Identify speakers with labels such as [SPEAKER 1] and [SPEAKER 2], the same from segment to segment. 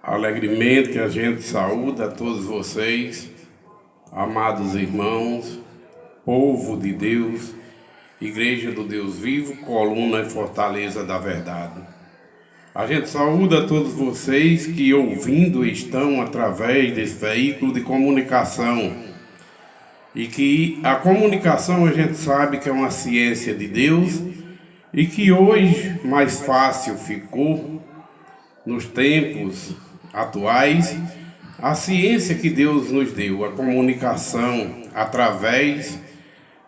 [SPEAKER 1] Alegremente a gente saúda a todos vocês, amados irmãos, povo de Deus, Igreja do Deus Vivo, coluna e fortaleza da verdade. A gente saúda a todos vocês que ouvindo estão através desse veículo de comunicação. E que a comunicação a gente sabe que é uma ciência de Deus e que hoje mais fácil ficou nos tempos atuais a ciência que Deus nos deu, a comunicação através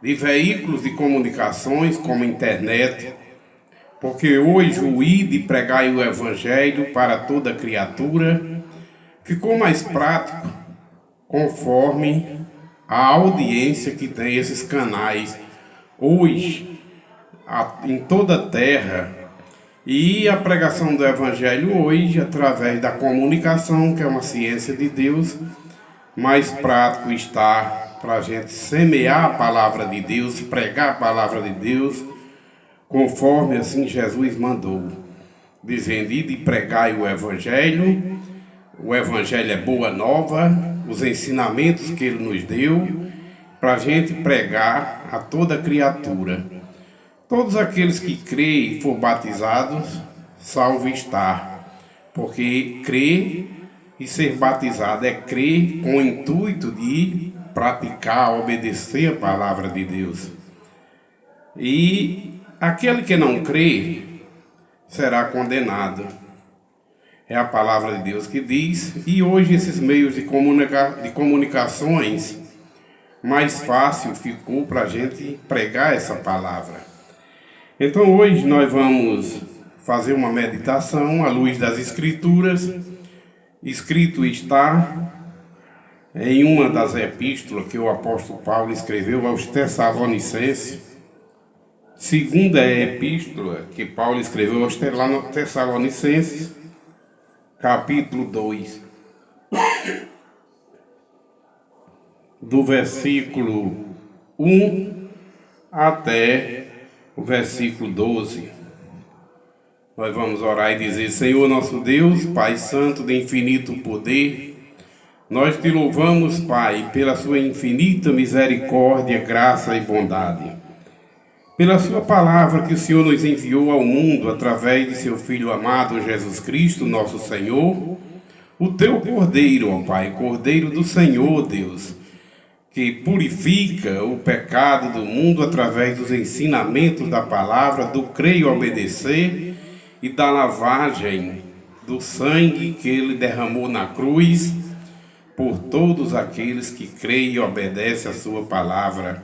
[SPEAKER 1] de veículos de comunicações como internet, porque hoje o ide pregai o evangelho para toda criatura ficou mais prático conforme a audiência que tem esses canais hoje em toda a terra. E a pregação do Evangelho hoje, através da comunicação, que é uma ciência de Deus, mais prático está para a gente semear a palavra de Deus, pregar a palavra de Deus, conforme assim Jesus mandou, dizendo: ide pregai o Evangelho é boa nova, os ensinamentos que Ele nos deu, para a gente pregar a toda criatura. Todos aqueles que creem e for batizados, salvo está, porque crer e ser batizado é crer com o intuito de praticar, obedecer a palavra de Deus. E aquele que não crê será condenado. É a palavra de Deus que diz, e hoje esses meios de comunicações, mais fácil ficou para a gente pregar essa palavra. Então hoje nós vamos fazer uma meditação à luz das Escrituras. Escrito está em uma das epístolas que o apóstolo Paulo escreveu aos Tessalonicenses. Segunda epístola que Paulo escreveu aos Tessalonicenses, capítulo 2, do versículo 1 até o versículo 12. Nós vamos orar e dizer: Senhor nosso Deus, Pai Santo de infinito poder, nós te louvamos, Pai, pela sua infinita misericórdia, graça e bondade, pela sua palavra que o Senhor nos enviou ao mundo através de seu Filho amado Jesus Cristo, nosso Senhor, o teu Cordeiro, ó Pai, Cordeiro do Senhor, Deus, que purifica o pecado do mundo através dos ensinamentos da palavra, do crer e obedecer e da lavagem do sangue que ele derramou na cruz por todos aqueles que creem e obedecem a sua palavra.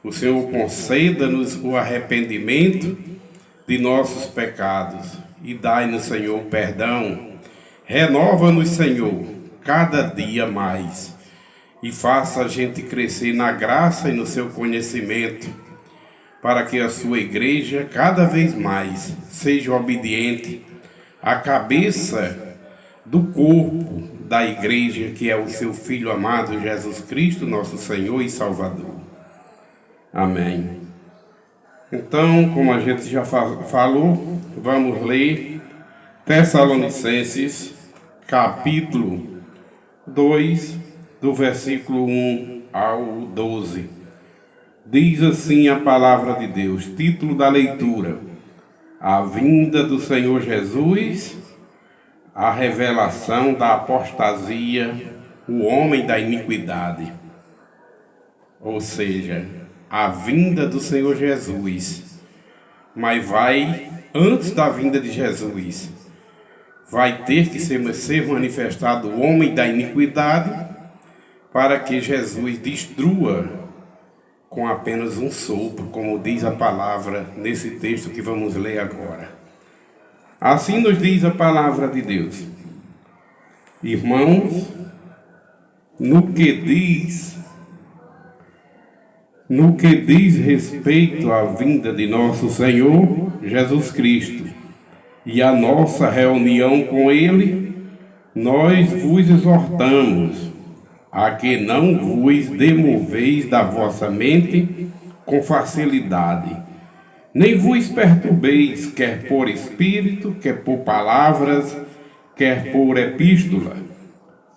[SPEAKER 1] O Senhor conceda-nos o arrependimento de nossos pecados e dai-nos, Senhor, perdão. Renova-nos, Senhor, cada dia mais. E faça a gente crescer na graça e no seu conhecimento, para que a sua igreja cada vez mais seja obediente à cabeça do corpo da igreja, que é o seu Filho amado Jesus Cristo, nosso Senhor e Salvador. Amém. Então, como a gente já falou, vamos ler Tessalonicenses, capítulo 2, do versículo 1 ao 12. Diz assim a palavra de Deus, título da leitura: A vinda do Senhor Jesus, a revelação da apostasia, o homem da iniquidade. Ou seja, a vinda do Senhor Jesus. Mas antes da vinda de Jesus, vai ter que ser manifestado o homem da iniquidade, para que Jesus destrua com apenas um sopro, como diz a palavra nesse texto que vamos ler agora. Assim nos diz a palavra de Deus. Irmãos, no que diz respeito à vinda de nosso Senhor Jesus Cristo e a nossa reunião com Ele, nós vos exortamos a que não vos demoveis da vossa mente com facilidade, nem vos perturbeis, quer por espírito, quer por palavras, quer por epístola,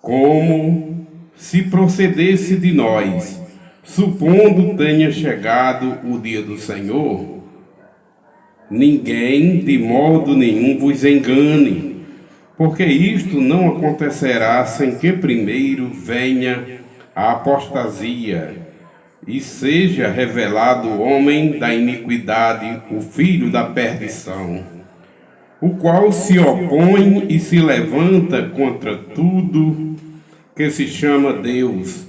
[SPEAKER 1] como se procedesse de nós, supondo tenha chegado o dia do Senhor. Ninguém de modo nenhum vos engane, porque isto não acontecerá sem que primeiro venha a apostasia e seja revelado o homem da iniquidade, o filho da perdição, o qual se opõe e se levanta contra tudo que se chama Deus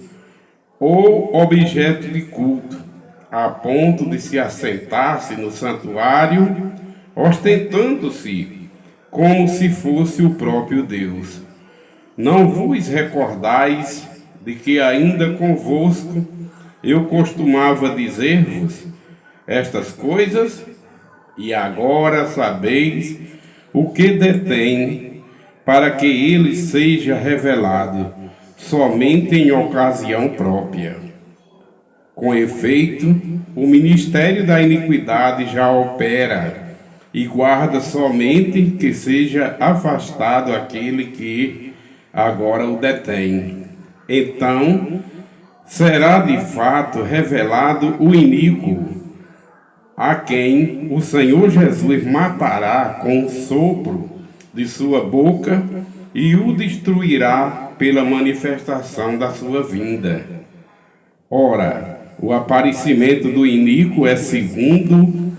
[SPEAKER 1] ou objeto de culto, a ponto de se assentar-se no santuário, ostentando-se como se fosse o próprio Deus. Não vos recordais de que ainda convosco eu costumava dizer-vos estas coisas? E agora sabeis o que detém, para que ele seja revelado somente em ocasião própria. Com efeito, o ministério da iniquidade já opera, e guarda somente que seja afastado aquele que agora o detém. Então, será de fato revelado o iníquo, a quem o Senhor Jesus matará com o sopro de sua boca e o destruirá pela manifestação da sua vinda. Ora, o aparecimento do iníquo é segundo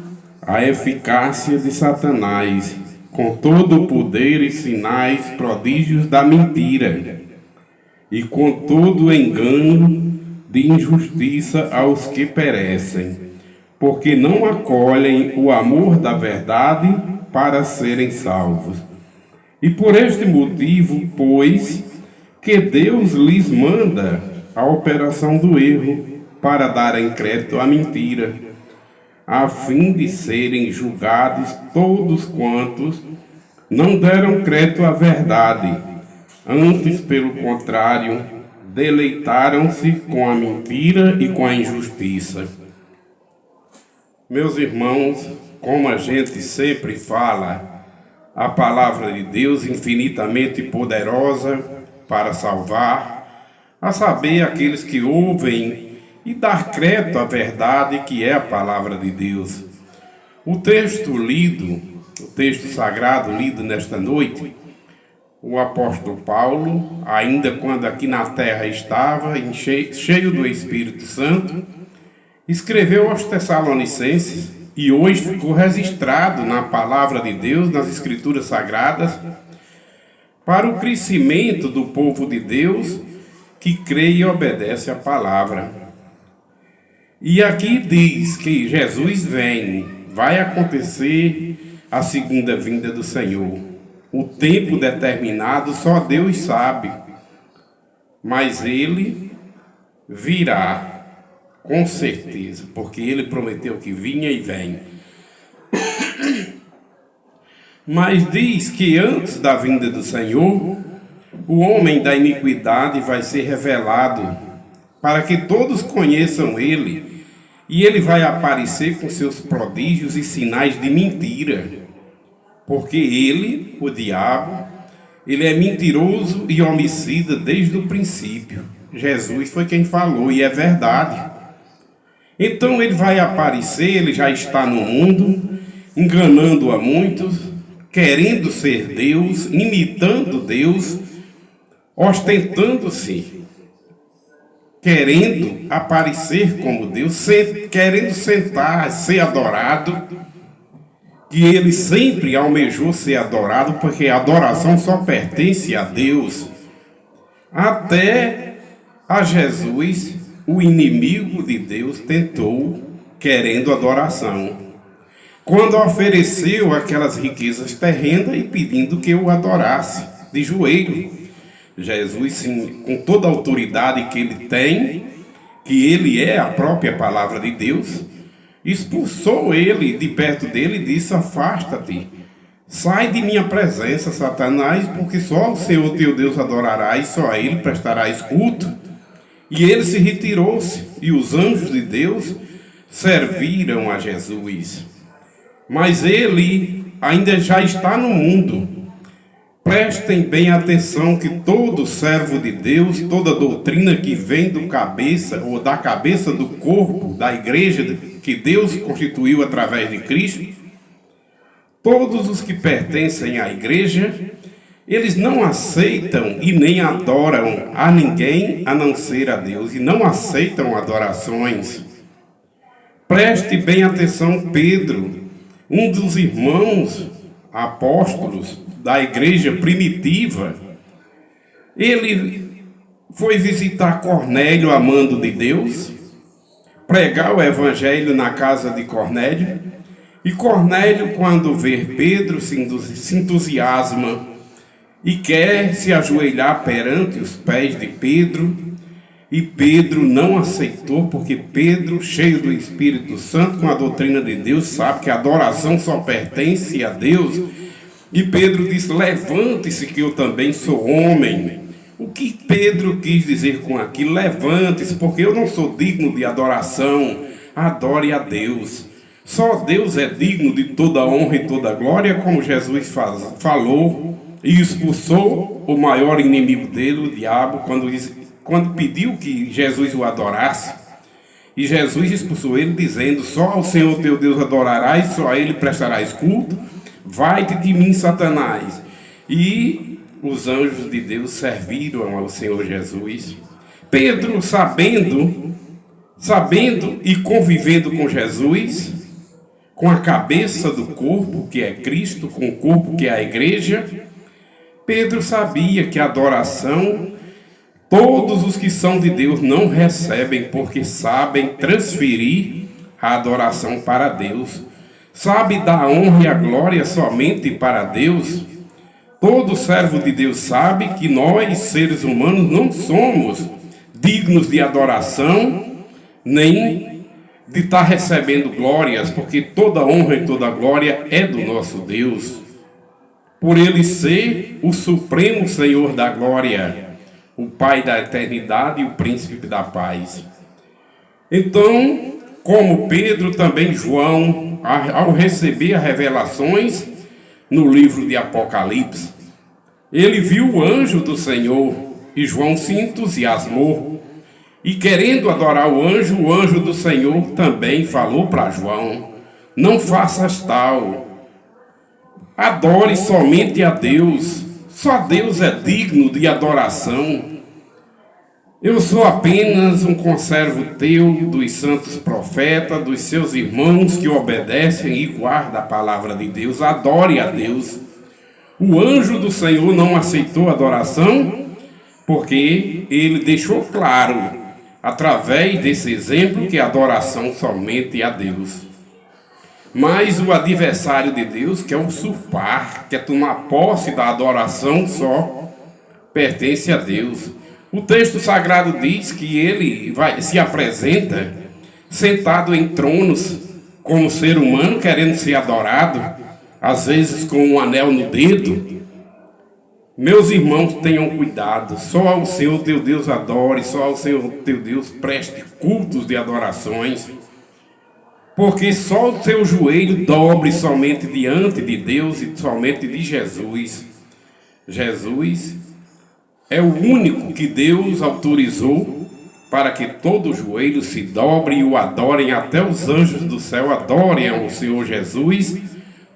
[SPEAKER 1] a eficácia de Satanás, com todo o poder e sinais, prodígios da mentira, e com todo o engano de injustiça aos que perecem, porque não acolhem o amor da verdade para serem salvos. E por este motivo, pois, que Deus lhes manda a operação do erro, para darem crédito à mentira, a fim de serem julgados todos quantos não deram crédito à verdade, antes, pelo contrário, deleitaram-se com a mentira e com a injustiça. Meus irmãos, como a gente sempre fala, a palavra de Deus infinitamente poderosa para salvar, a saber, aqueles que ouvem e dar crédito à verdade que é a palavra de Deus. O texto lido, o texto sagrado lido nesta noite, o apóstolo Paulo, ainda quando aqui na terra estava, cheio do Espírito Santo, escreveu aos Tessalonicenses e hoje ficou registrado na palavra de Deus, nas Escrituras Sagradas, para o crescimento do povo de Deus que crê e obedece à palavra. E aqui diz que Jesus vem, vai acontecer a segunda vinda do Senhor. O tempo determinado só Deus sabe, mas Ele virá, com certeza, porque Ele prometeu que vinha e vem. Mas diz que antes da vinda do Senhor, o homem da iniquidade vai ser revelado, para que todos conheçam Ele, e Ele vai aparecer com seus prodígios e sinais de mentira, porque Ele, o diabo, ele é mentiroso e homicida desde o princípio. Jesus foi quem falou, e é verdade. Então Ele vai aparecer, Ele já está no mundo, enganando a muitos, querendo ser Deus, imitando Deus, ostentando-se, querendo aparecer como Deus, querendo sentar, ser adorado, que Ele sempre almejou ser adorado, porque a adoração só pertence a Deus. Até a Jesus, o inimigo de Deus tentou, querendo adoração, quando ofereceu aquelas riquezas terrenas e pedindo que o adorasse de joelho. Jesus, sim, com toda a autoridade que Ele tem, que Ele é a própria palavra de Deus, expulsou ele de perto dele e disse: afasta-te, sai de minha presença, Satanás, porque só o Senhor teu Deus adorarás, só a Ele prestarás culto. E ele se retirou-se, e os anjos de Deus serviram a Jesus. Mas ele ainda já está no mundo, Prestem bem atenção que todo servo de Deus, toda doutrina que vem do cabeça ou da cabeça do corpo da igreja que Deus constituiu através de Cristo, todos os que pertencem à igreja, eles não aceitam e nem adoram a ninguém a não ser a Deus, e não aceitam adorações. Preste bem atenção, Pedro, um dos irmãos apóstolos da igreja primitiva, ele foi visitar Cornélio, amando de Deus, pregar o evangelho na casa de Cornélio, e Cornélio, quando vê Pedro, se entusiasma e quer se ajoelhar perante os pés de Pedro, e Pedro não aceitou, porque Pedro, cheio do Espírito Santo, com a doutrina de Deus, sabe que a adoração só pertence a Deus. E Pedro disse: levante-se que eu também sou homem. O que Pedro quis dizer com aquilo? Levante-se, porque eu não sou digno de adoração. Adore a Deus. Só Deus é digno de toda honra e toda glória, como Jesus falou e expulsou o maior inimigo dele, o diabo, quando pediu que Jesus o adorasse. E Jesus expulsou ele, dizendo: só ao Senhor teu Deus adorarás, só a ele prestarás culto. Vai-te de mim, Satanás. E os anjos de Deus serviram ao Senhor Jesus. Pedro, sabendo e convivendo com Jesus, com a cabeça do corpo, que é Cristo, com o corpo, que é a igreja, Pedro sabia que a adoração, todos os que são de Deus não recebem, porque sabem transferir a adoração para Deus. Sabe dar a honra e a glória somente para Deus. Todo servo de Deus sabe que nós, seres humanos, não somos dignos de adoração, nem de estar recebendo glórias, porque toda honra e toda glória é do nosso Deus. Por Ele ser o supremo Senhor da glória, o Pai da eternidade e o Príncipe da paz. Então, como Pedro, também João, ao receber as revelações no livro de Apocalipse, ele viu o anjo do Senhor, e João se entusiasmou, e querendo adorar o anjo do Senhor também falou para João: não faças tal, adore somente a Deus, só Deus é digno de adoração. Eu sou apenas um conservo teu, dos santos profetas, dos seus irmãos que obedecem e guardam a palavra de Deus. Adore a Deus. O anjo do Senhor não aceitou a adoração, porque ele deixou claro, através desse exemplo, que a adoração somente a Deus. Mas o adversário de Deus quer usurpar, quer tomar posse da adoração, só pertence a Deus. O texto sagrado diz que ele se apresenta sentado em tronos como ser humano, querendo ser adorado, às vezes com um anel no dedo. Meus irmãos, tenham cuidado. Só ao Senhor teu Deus adore, só ao Senhor teu Deus preste cultos de adorações, porque só o seu joelho dobre somente diante de Deus e somente de Jesus. Jesus é o único que Deus autorizou para que todo joelho se dobre e o adorem, até os anjos do céu adorem ao Senhor Jesus,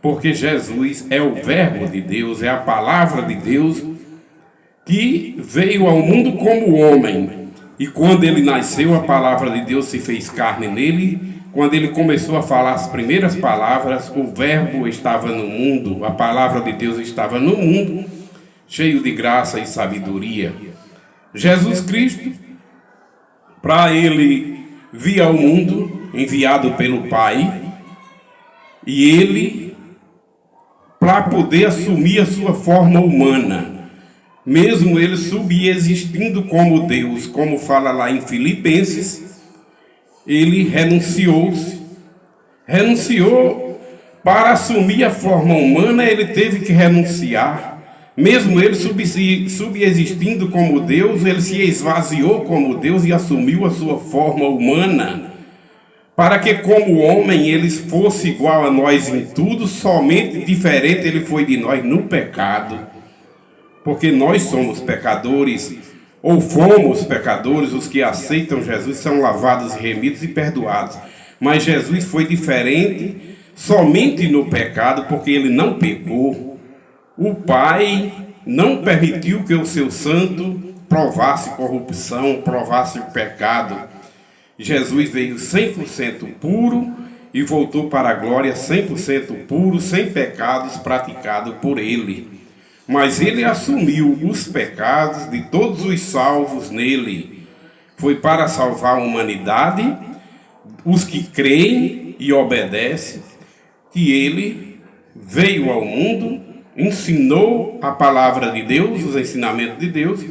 [SPEAKER 1] porque Jesus é o Verbo de Deus, é a palavra de Deus que veio ao mundo como homem. E quando ele nasceu, a palavra de Deus se fez carne nele. Quando ele começou a falar as primeiras palavras, o Verbo estava no mundo, a palavra de Deus estava no mundo, cheio de graça e sabedoria. Jesus Cristo, para ele vir ao mundo, enviado pelo Pai, e ele, para poder assumir a sua forma humana, mesmo ele subexistindo como Deus, como fala lá em Filipenses, ele renunciou para assumir a forma humana. Ele teve que renunciar. Mesmo ele subexistindo como Deus, ele se esvaziou como Deus e assumiu a sua forma humana, para que como homem ele fosse igual a nós em tudo, somente diferente ele foi de nós no pecado. porque nós somos pecadores, ou fomos pecadores, os que aceitam Jesus são lavados, remidos e perdoados. Mas Jesus foi diferente somente no pecado, porque ele não pecou. O Pai não permitiu que o seu santo provasse corrupção, provasse o pecado. Jesus veio 100% puro e voltou para a glória 100% puro, sem pecados praticados por ele. Mas ele assumiu os pecados de todos os salvos nele. Foi para salvar a humanidade, os que creem e obedecem, que ele veio ao mundo, ensinou a palavra de Deus, os ensinamentos de Deus,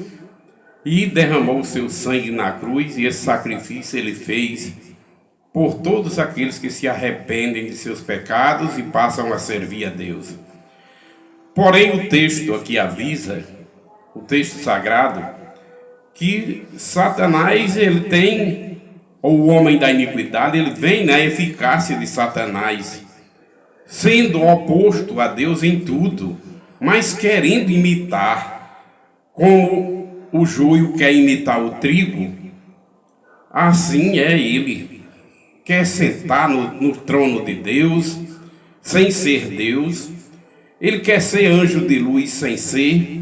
[SPEAKER 1] e derramou o seu sangue na cruz, e esse sacrifício ele fez por todos aqueles que se arrependem de seus pecados e passam a servir a Deus. Porém, o texto aqui avisa, o texto sagrado, que Satanás, ele tem, ou o homem da iniquidade, ele vem na eficácia de Satanás, sendo oposto a Deus em tudo, mas querendo imitar, como o joio quer imitar o trigo, assim é ele. Quer sentar no trono de Deus, sem ser Deus. Ele quer ser anjo de luz sem ser.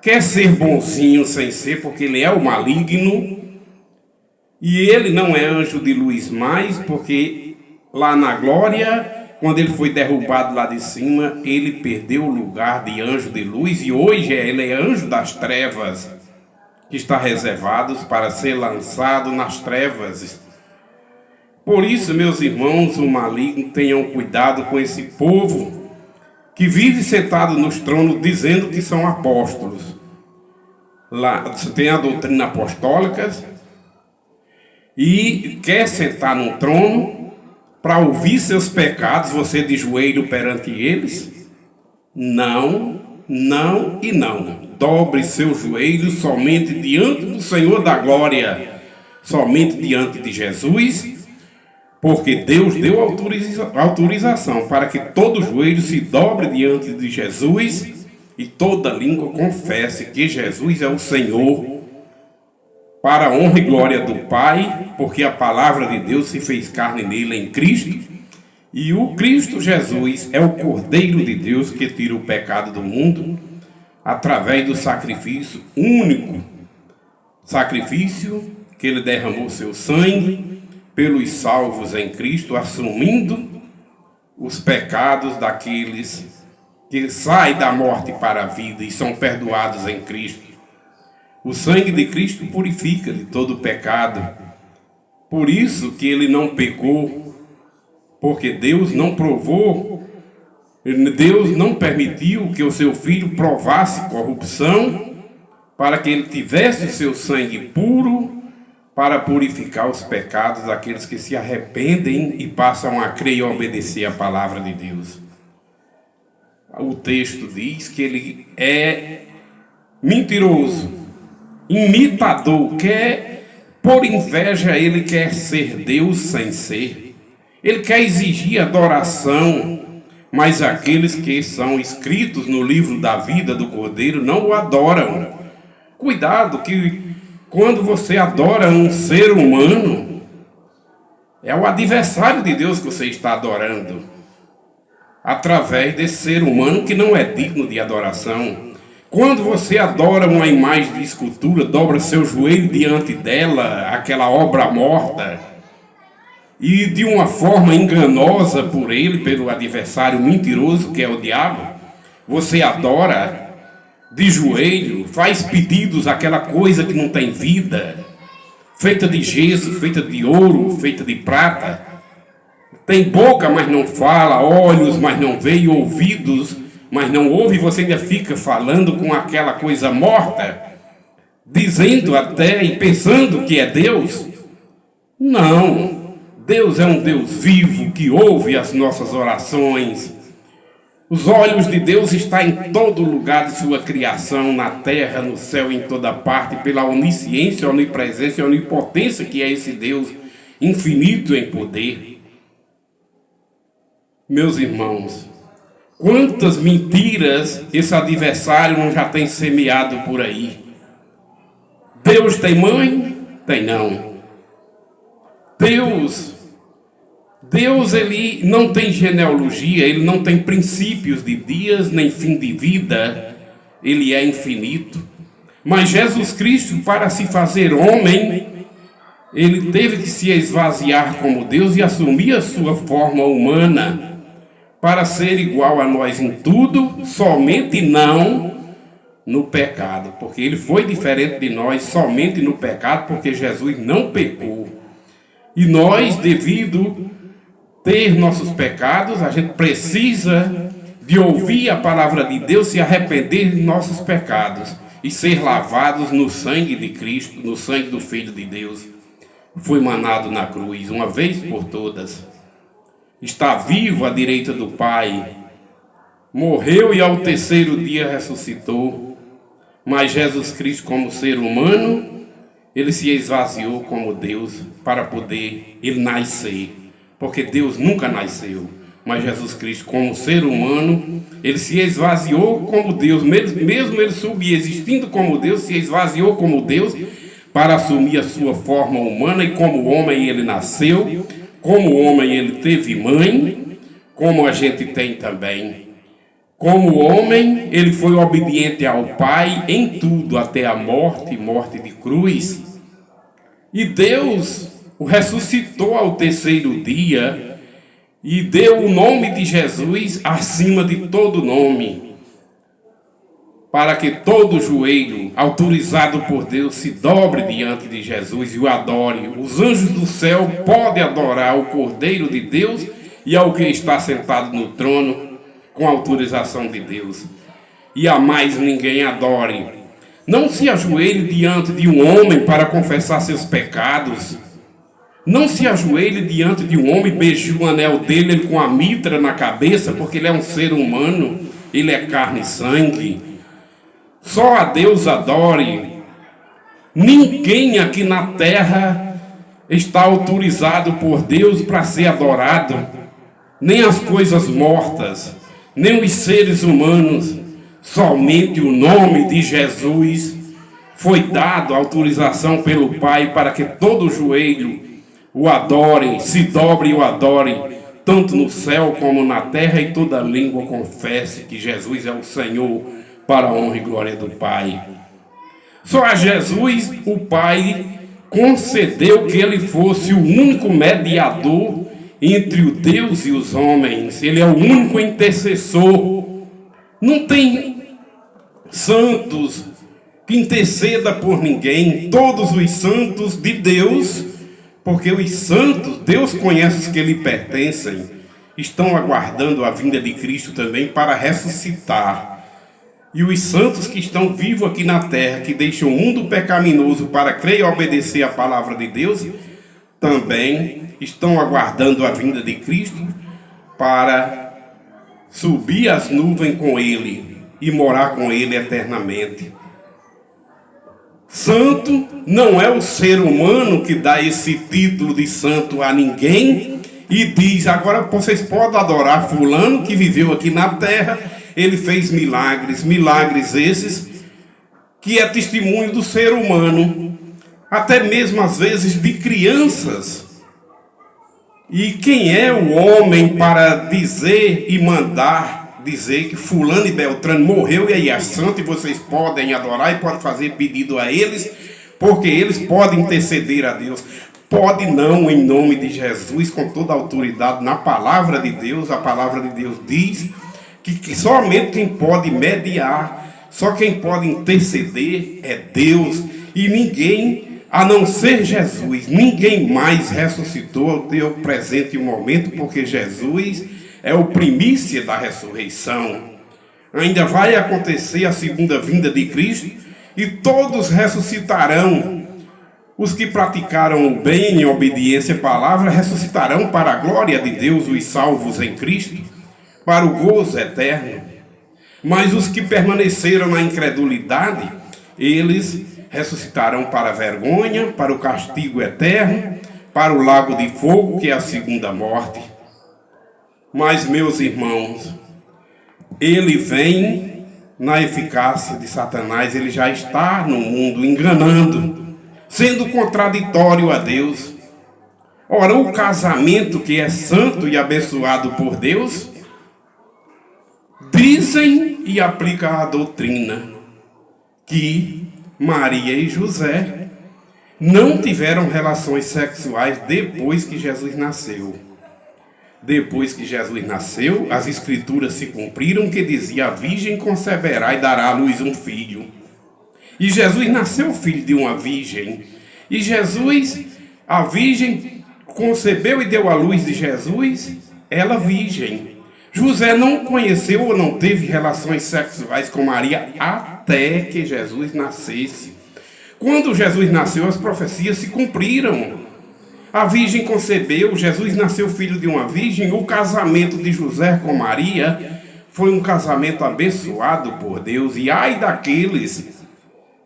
[SPEAKER 1] Quer ser bonzinho sem ser, porque ele é o maligno. E ele não é anjo de luz mais, porque lá na glória, quando ele foi derrubado lá de cima, ele perdeu o lugar de anjo de luz. E hoje ele é anjo das trevas, que está reservado para ser lançado nas trevas. Por isso, meus irmãos, o maligno, tenham cuidado com esse povo que vive sentado nos tronos dizendo que são apóstolos. Lá tem a doutrina apostólica e quer sentar num trono para ouvir seus pecados, você de joelho perante eles? Não, não e não. Dobre seus joelhos somente diante do Senhor da glória, somente diante de Jesus, porque Deus deu autorização para que todo joelho se dobre diante de Jesus e toda língua confesse que Jesus é o Senhor, para a honra e glória do Pai, porque a palavra de Deus se fez carne nele em Cristo, e o Cristo Jesus é o Cordeiro de Deus que tira o pecado do mundo, através do sacrifício único, sacrifício que ele derramou seu sangue pelos salvos em Cristo, assumindo os pecados daqueles que saem da morte para a vida e são perdoados em Cristo. O sangue de Cristo purifica de todo pecado. Por isso que ele não pecou, porque Deus não provou, Deus não permitiu que o seu filho provasse corrupção, para que ele tivesse o seu sangue puro, para purificar os pecados daqueles que se arrependem e passam a crer e obedecer a palavra de Deus. O texto diz que ele é mentiroso, imitador, por inveja ele quer ser Deus sem ser. Ele quer exigir adoração, mas aqueles que são escritos no livro da vida do Cordeiro não o adoram. Cuidado que quando você adora um ser humano, é o adversário de Deus que você está adorando, através desse ser humano que não é digno de adoração. Quando você adora uma imagem de escultura, dobra seu joelho diante dela, aquela obra morta, e de uma forma enganosa por ele, pelo adversário mentiroso que é o diabo, você adora de joelho, faz pedidos àquela coisa que não tem vida, feita de gesso, feita de ouro, feita de prata, tem boca, mas não fala, olhos, mas não vê, e ouvidos, mas não ouve, e você ainda fica falando com aquela coisa morta, dizendo até e pensando que é Deus. Não. Deus é um Deus vivo que ouve as nossas orações. Os olhos de Deus estão em todo lugar de sua criação, na terra, no céu, em toda parte, pela onisciência, onipresença e onipotência que é esse Deus infinito em poder. Meus irmãos, Quantas mentiras esse adversário não já tem semeado por aí? Deus tem mãe? Tem não. Deus ele não tem genealogia, ele não tem princípios de dias, nem fim de vida, ele é infinito. Mas Jesus Cristo, para se fazer homem, ele teve que se esvaziar como Deus e assumir a sua forma humana, para ser igual a nós em tudo, somente não no pecado, porque ele foi diferente de nós somente no pecado, porque Jesus não pecou. E nós, devido ter nossos pecados, a gente precisa de ouvir a palavra de Deus, se arrepender de nossos pecados e ser lavados no sangue de Cristo, no sangue do Filho de Deus. Foi manado na cruz, uma vez por todas. Está vivo à direita do Pai, morreu e ao terceiro dia ressuscitou. Mas Jesus Cristo, como ser humano, ele se esvaziou como Deus para poder ele nascer, porque Deus nunca nasceu. Mas Jesus Cristo, como ser humano, ele se esvaziou como Deus, mesmo ele subsistindo como Deus, se esvaziou como Deus para assumir a sua forma humana, e como homem ele nasceu, como homem ele teve mãe, como a gente tem também. Como homem, ele foi obediente ao Pai em tudo, até a morte de cruz. E Deus o ressuscitou ao terceiro dia e deu o nome de Jesus acima de todo nome, para que todo joelho, autorizado por Deus, se dobre diante de Jesus e o adore. Os anjos do céu podem adorar o Cordeiro de Deus e ao que está sentado no trono, com autorização de Deus. E a mais ninguém adore. Não se ajoelhe diante de um homem para confessar seus pecados. Não se ajoelhe diante de um homem e beije o anel dele, ele com a mitra na cabeça, porque ele é um ser humano, ele é carne e sangue. Só a Deus adore. Ninguém aqui na terra está autorizado por Deus para ser adorado, nem as coisas mortas, nem os seres humanos. Somente o nome de Jesus foi dado autorização pelo Pai para que todo joelho o adore, se dobre e o adore, tanto no céu como na terra, e toda língua confesse que Jesus é o Senhor, para a honra e glória do Pai. Só a Jesus o Pai concedeu que ele fosse o único mediador entre o Deus e os homens. Ele é o único intercessor. Não tem santos que interceda por ninguém. Todos os santos de Deus, porque os santos, Deus conhece os que lhe pertencem, estão aguardando a vinda de Cristo também para ressuscitar. E os santos que estão vivos aqui na terra, que deixam o mundo pecaminoso para crer e obedecer a palavra de Deus, também estão aguardando a vinda de Cristo para subir as nuvens com Ele e morar com Ele eternamente. Santo não é o ser humano que dá esse título de santo a ninguém e diz: agora vocês podem adorar fulano que viveu aqui na terra, ele fez milagres esses que é testemunho do ser humano, até mesmo às vezes de crianças. E quem é o homem para dizer e mandar dizer que fulano e Beltrano morreu e aí é santo, e vocês podem adorar e podem fazer pedido a eles, porque eles podem interceder a Deus? Pode não, em nome de Jesus, com toda a autoridade, na palavra de Deus. A palavra de Deus diz que somente quem pode mediar, só quem pode interceder é Deus, e ninguém, a não ser Jesus, ninguém mais ressuscitou ao teu presente momento, porque Jesus é o primícia da ressurreição. Ainda vai acontecer a segunda vinda de Cristo e todos ressuscitarão. Os que praticaram o bem em obediência à palavra ressuscitarão para a glória de Deus, os salvos em Cristo, para o gozo eterno. Mas os que permaneceram na incredulidade, eles ressuscitarão para a vergonha, para o castigo eterno, para o lago de fogo, que é a segunda morte. Mas, meus irmãos, ele vem na eficácia de Satanás, ele já está no mundo enganando, sendo contraditório a Deus. Ora, o casamento que é santo e abençoado por Deus, dizem e aplicam a doutrina que Maria e José não tiveram relações sexuais depois que Jesus nasceu. Depois que Jesus nasceu, as escrituras se cumpriram que dizia: a virgem conceberá e dará à luz um filho. E Jesus nasceu filho de uma virgem. E a virgem concebeu e deu à luz de Jesus, ela virgem. José não conheceu ou não teve relações sexuais com Maria até que Jesus nascesse. Quando Jesus nasceu, as profecias se cumpriram. A virgem concebeu, Jesus nasceu filho de uma virgem. O casamento de José com Maria foi um casamento abençoado por Deus. E ai daqueles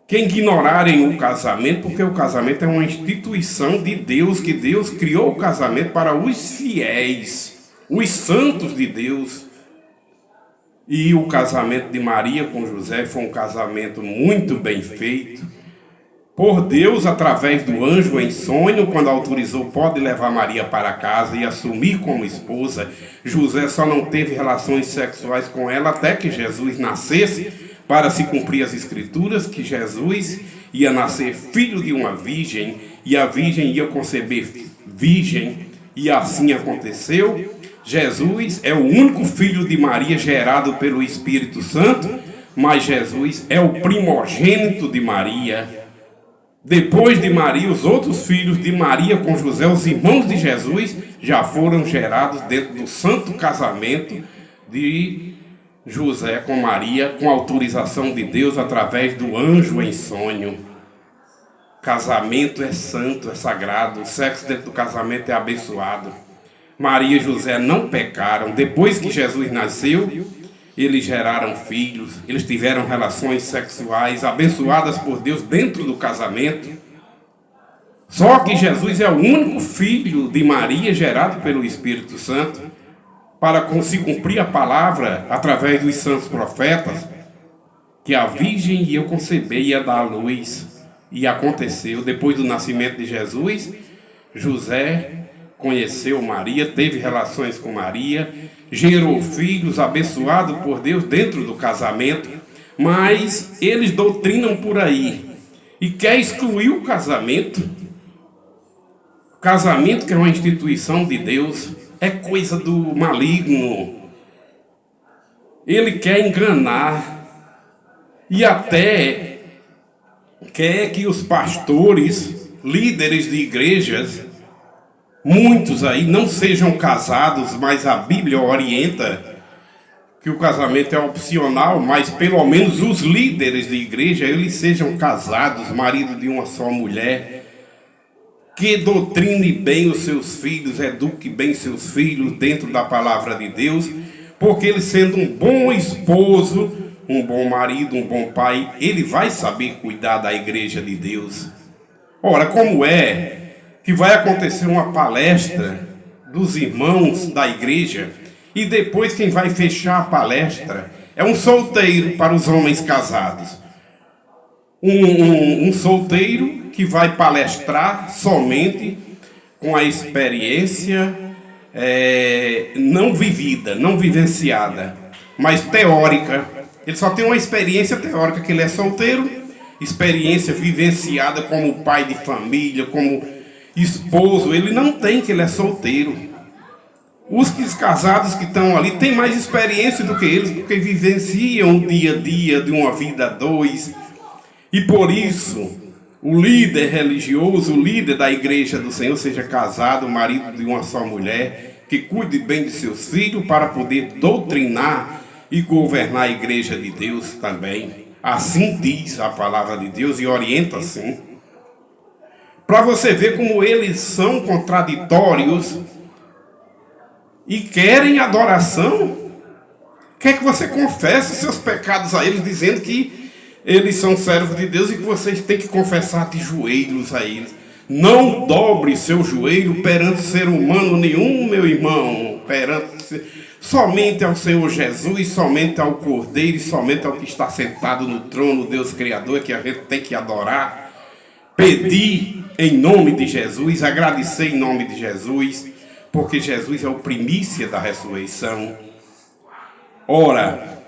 [SPEAKER 1] que ignorarem o casamento, porque o casamento é uma instituição de Deus, que Deus criou o casamento para os fiéis, os santos de Deus. E o casamento de Maria com José foi um casamento muito bem feito por Deus, através do anjo em sonho, quando autorizou: pode levar Maria para casa e assumir como esposa. José só não teve relações sexuais com ela até que Jesus nascesse, para se cumprir as escrituras, que Jesus ia nascer filho de uma virgem, e a virgem ia conceber virgem, e assim aconteceu. Jesus é o único filho de Maria gerado pelo Espírito Santo, mas Jesus é o primogênito de Maria. Depois de Maria, os outros filhos de Maria com José, os irmãos de Jesus, já foram gerados dentro do santo casamento de José com Maria, com autorização de Deus através do anjo em sonho. Casamento é santo, é sagrado, o sexo dentro do casamento é abençoado. Maria e José não pecaram. Depois que Jesus nasceu, eles geraram filhos, eles tiveram relações sexuais abençoadas por Deus dentro do casamento. Só que Jesus é o único filho de Maria gerado pelo Espírito Santo, para se cumprir a palavra através dos santos profetas, que a virgem ia conceber, ia dar à luz. E aconteceu. Depois do nascimento de Jesus, José conheceu Maria, teve relações com Maria, gerou filhos abençoados por Deus dentro do casamento, mas eles doutrinam por aí e quer excluir o casamento. O casamento, que é uma instituição de Deus, é coisa do maligno. Ele quer enganar e até quer que os pastores, líderes de igrejas, muitos aí não sejam casados, mas a Bíblia orienta que o casamento é opcional, mas pelo menos os líderes de igreja, eles sejam casados, marido de uma só mulher, que doutrine bem os seus filhos, eduque bem seus filhos dentro da palavra de Deus, porque ele, sendo um bom esposo, um bom marido, um bom pai, ele vai saber cuidar da igreja de Deus. Ora, como é que vai acontecer uma palestra dos irmãos da igreja e depois quem vai fechar a palestra é um solteiro para os homens casados? Um solteiro que vai palestrar somente com a experiência não vivida, não vivenciada, mas teórica. Ele só tem uma experiência teórica, que ele é solteiro, experiência vivenciada como pai de família, como esposo, ele não tem, que ele é solteiro. Os casados que estão ali têm mais experiência do que eles, porque vivenciam o dia a dia de uma vida a dois. E por isso, o líder religioso, o líder da igreja do Senhor, seja casado, marido de uma só mulher, que cuide bem de seus filhos para poder doutrinar e governar a igreja de Deus também. Assim diz a palavra de Deus e orienta assim. Para você ver como eles são contraditórios e querem adoração, quer que você confesse seus pecados a eles, dizendo que eles são servos de Deus e que vocês têm que confessar de joelhos a eles. Não dobre seu joelho perante ser humano nenhum, meu irmão, perante Somente ao Senhor Jesus, somente ao Cordeiro e somente ao que está sentado no trono, Deus Criador, que a gente tem que adorar, pedir em nome de Jesus, agradecer em nome de Jesus, porque Jesus é o primícia da ressurreição. Ora,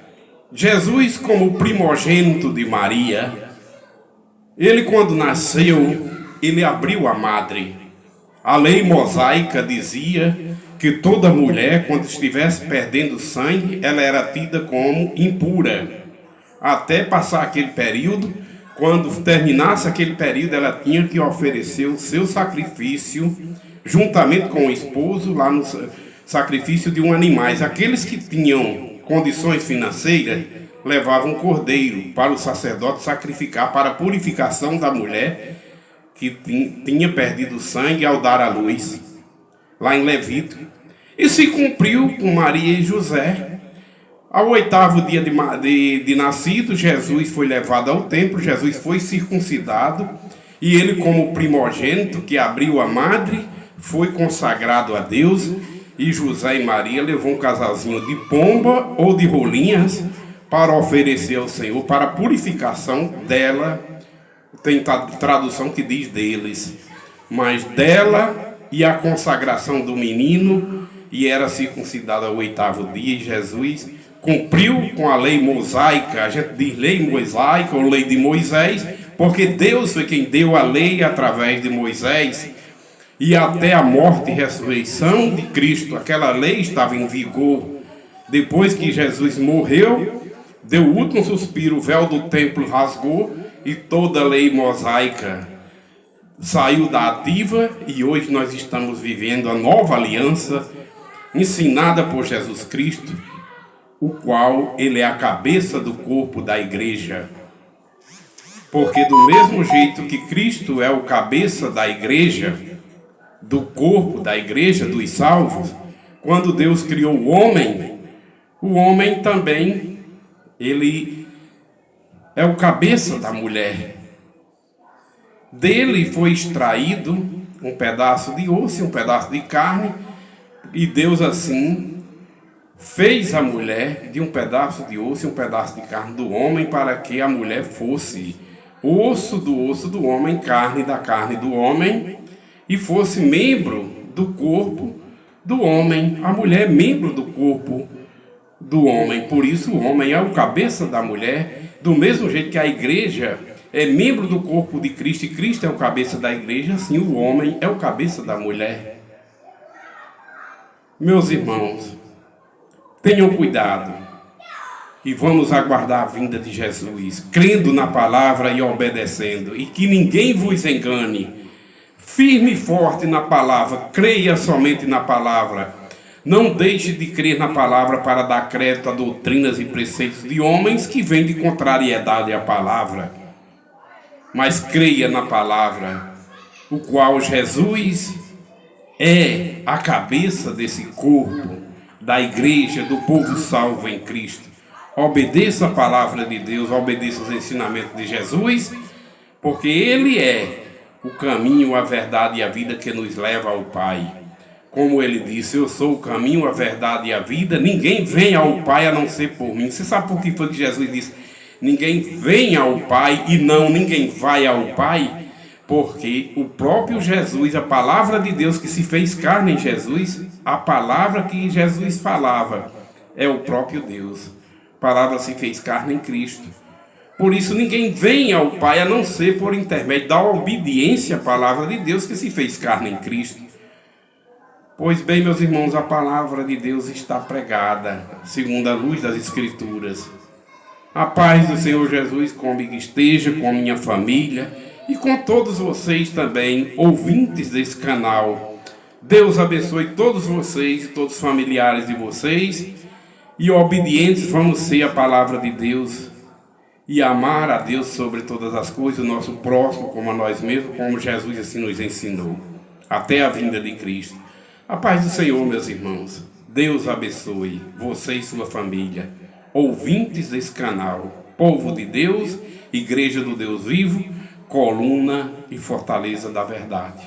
[SPEAKER 1] Jesus, como primogênito de Maria, ele quando nasceu, ele abriu a madre. A lei mosaica dizia que toda mulher, quando estivesse perdendo sangue, ela era tida como impura. Até passar aquele período, quando terminasse aquele período, ela tinha que oferecer o seu sacrifício, juntamente com o esposo, lá no sacrifício de um animal. Aqueles que tinham condições financeiras, levavam um cordeiro para o sacerdote sacrificar para a purificação da mulher que tinha perdido sangue ao dar à luz, lá em Levítico. E se cumpriu com Maria e José. Ao 8º dia de nascido, Jesus foi levado ao templo, Jesus foi circuncidado, e ele, como primogênito que abriu a madre, foi consagrado a Deus, e José e Maria levou um casalzinho de pomba ou de rolinhas para oferecer ao Senhor, para a purificação dela. Tem tradução que diz deles, mas dela e a consagração do menino, e era circuncidado ao 8º dia, e Jesus cumpriu com a lei mosaica. A gente diz lei mosaica ou lei de Moisés, porque Deus foi quem deu a lei através de Moisés, e até a morte e ressurreição de Cristo, aquela lei estava em vigor. Depois que Jesus morreu, deu o último suspiro, o véu do templo rasgou, e toda a lei mosaica saiu da ativa, e hoje nós estamos vivendo a nova aliança, ensinada por Jesus Cristo, o qual ele é a cabeça do corpo da igreja. Porque do mesmo jeito que Cristo é o cabeça da igreja, do corpo da igreja, dos salvos, quando Deus criou o homem também, ele é o cabeça da mulher. Dele foi extraído um pedaço de osso e um pedaço de carne, e Deus assim fez a mulher de um pedaço de osso e um pedaço de carne do homem, para que a mulher fosse osso do homem, carne da carne do homem, e fosse membro do corpo do homem. A mulher é membro do corpo do homem, por isso o homem é o cabeça da mulher. Do mesmo jeito que a igreja é membro do corpo de Cristo, e Cristo é o cabeça da igreja, assim o homem é o cabeça da mulher. Meus irmãos, tenham cuidado e vamos aguardar a vinda de Jesus, crendo na palavra e obedecendo, e que ninguém vos engane. Firme e forte na palavra, creia somente na palavra. Não deixe de crer na palavra para dar crédito a doutrinas e preceitos de homens que vêm de contrariedade à palavra. Mas creia na palavra, o qual Jesus é a cabeça desse corpo, da igreja, do povo salvo em Cristo. Obedeça a palavra de Deus, obedeça os ensinamentos de Jesus, porque Ele é o caminho, a verdade e a vida que nos leva ao Pai. Como ele disse, eu sou o caminho, a verdade e a vida, ninguém vem ao Pai a não ser por mim. Você sabe por que foi que Jesus disse, ninguém vem ao Pai e não ninguém vai ao Pai? Porque o próprio Jesus, a palavra de Deus que se fez carne em Jesus, a palavra que Jesus falava é o próprio Deus. A palavra se fez carne em Cristo. Por isso ninguém vem ao Pai a não ser por intermédio da obediência à palavra de Deus que se fez carne em Cristo. Pois bem, meus irmãos, a palavra de Deus está pregada, segundo a luz das Escrituras. A paz do Senhor Jesus comigo esteja, com a minha família e com todos vocês também, ouvintes desse canal. Deus abençoe todos vocês e todos os familiares de vocês, e obedientes vamos ser à palavra de Deus, e amar a Deus sobre todas as coisas, o nosso próximo como a nós mesmos, como Jesus assim nos ensinou, até a vinda de Cristo. A paz do Senhor, meus irmãos. Deus abençoe você e sua família, ouvintes desse canal, povo de Deus, igreja do Deus vivo, coluna e fortaleza da verdade.